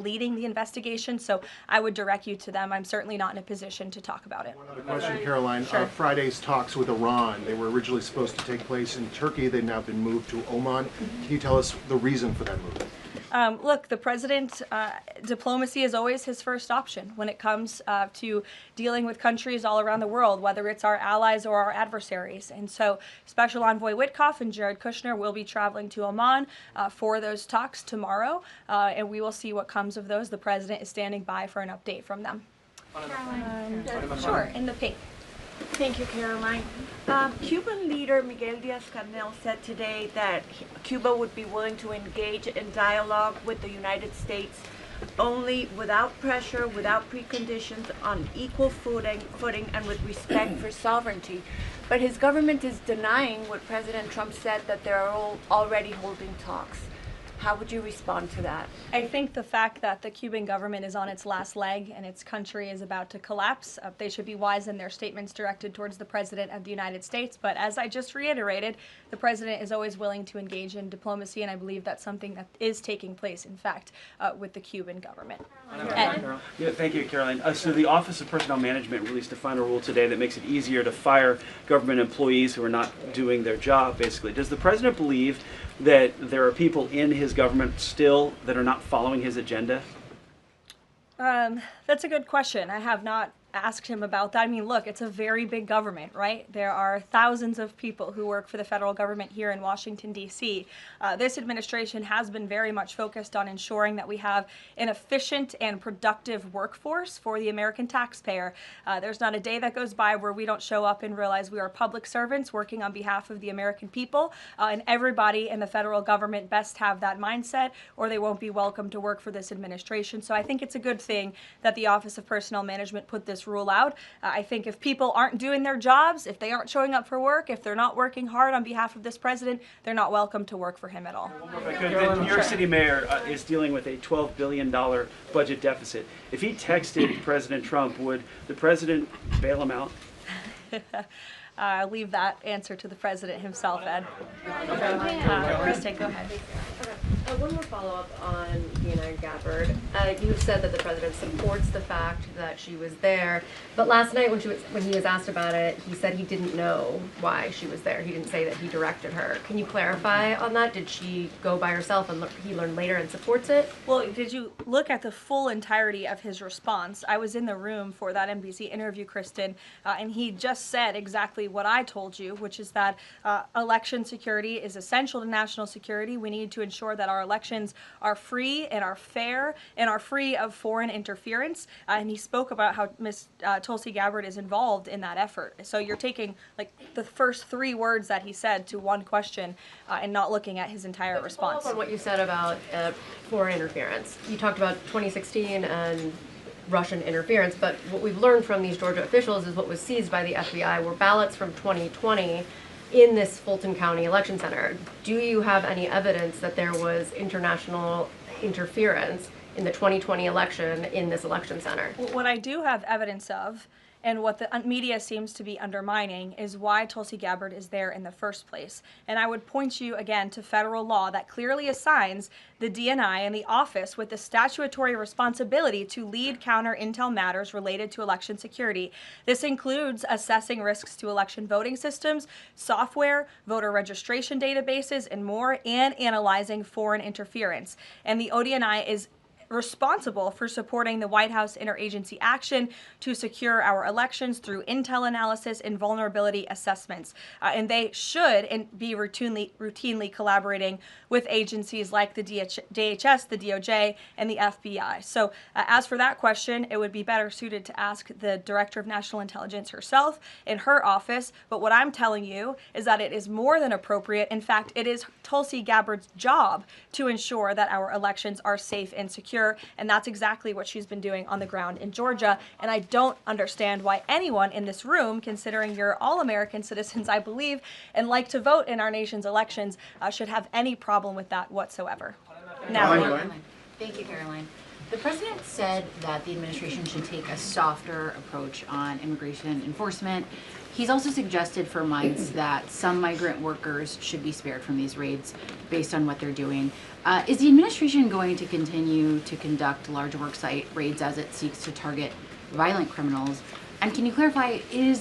leading the investigation, so I would direct you to them. I'm certainly not in a position to talk about it. One other question, Karoline. Sure. Friday's talks with Iran, they were originally supposed to take place in Turkey. They've now been moved to Oman. Can you tell us the reason for that move? Look, the president, diplomacy is always his first option when it comes to dealing with countries all around the world, whether it's our allies or our adversaries. And so Special Envoy Witkoff and Jared Kushner will be traveling to Oman for those talks tomorrow, and we will see what comes of those. The president is standing by for an update from them. Sure, in the pink. Thank you, Karoline. Cuban leader Miguel Diaz-Canel said today that Cuba would be willing to engage in dialogue with the United States only without pressure, without preconditions, on equal footing and with respect for sovereignty. But his government is denying what President Trump said, that they are already holding talks. How would you respond to that? I think the fact that the Cuban government is on its last leg and its country is about to collapse, they should be wise in their statements directed towards the President of the United States. But as I just reiterated, the President is always willing to engage in diplomacy, and I believe that's something that is taking place, in fact, with the Cuban government. Yeah, thank you, Karoline. So the Office of Personnel Management released a final rule today that makes it easier to fire government employees who are not doing their job, basically. Does the President believe that there are people in his government still that are not following his agenda? That's a good question. I have not asked him about that. I mean, look, it's a very big government, right? There are thousands of people who work for the federal government here in Washington, D.C. This administration has been very much focused on ensuring that we have an efficient and productive workforce for the American taxpayer. There's not a day that goes by where we don't show up and realize we are public servants working on behalf of the American people, and everybody in the federal government best have that mindset, or they won't be welcome to work for this administration. So I think it's a good thing that the Office of Personnel Management put this rule out. I think if people aren't doing their jobs, if they aren't showing up for work, if they're not working hard on behalf of this president, they're not welcome to work for him at all. The New York City mayor is dealing with a $12 billion budget deficit. If he texted President Trump, would the president bail him out? I'll leave that answer to the president himself, Ed. Kristen, go ahead. One more follow-up on Karoline Gabbard. You said that the president supports the fact that she was there, but last night when he was asked about it, he said he didn't know why she was there. He didn't say that he directed her. Can you clarify on that? Did she go by herself and he learned later and supports it? Well, did you look at the full entirety of his response? I was in the room for that NBC interview, Kristen, and he just said exactly what I told you, which is that election security is essential to national security. We need to ensure that our elections are free and are fair and are free of foreign interference. And he spoke about how Ms. Tulsi Gabbard is involved in that effort. So you're taking like the first three words that he said to one question and not looking at his entire response. On what you said about foreign interference, you talked about 2016 and Russian interference, but what we've learned from these Georgia officials is what was seized by the FBI were ballots from 2020 in this Fulton County election center. Do you have any evidence that there was international interference in the 2020 election in this election center? What I do have evidence of, and what the media seems to be undermining, is why Tulsi Gabbard is there in the first place. And I would point you again to federal law that clearly assigns the DNI and the office with the statutory responsibility to lead counter intel matters related to election security. This includes assessing risks to election voting systems, software, voter registration databases, and more, and analyzing foreign interference. And the ODNI is responsible for supporting the White House interagency action to secure our elections through intel analysis and vulnerability assessments. And they should be routinely collaborating with agencies like the DHS, the DOJ, and the FBI. So as for that question, it would be better suited to ask the Director of National Intelligence herself in her office. But what I'm telling you is that it is more than appropriate. In fact, it is Tulsi Gabbard's job to ensure that our elections are safe and secure. And that's exactly what she's been doing on the ground in Georgia. And I don't understand why anyone in this room, considering you're all American citizens, I believe, and like to vote in our nation's elections, should have any problem with that whatsoever. Now, thank you, Karoline. The president said that the administration should take a softer approach on immigration enforcement. He's also suggested for months that some migrant workers should be spared from these raids based on what they're doing. Is the administration going to continue to conduct large worksite raids as it seeks to target violent criminals? And can you clarify, is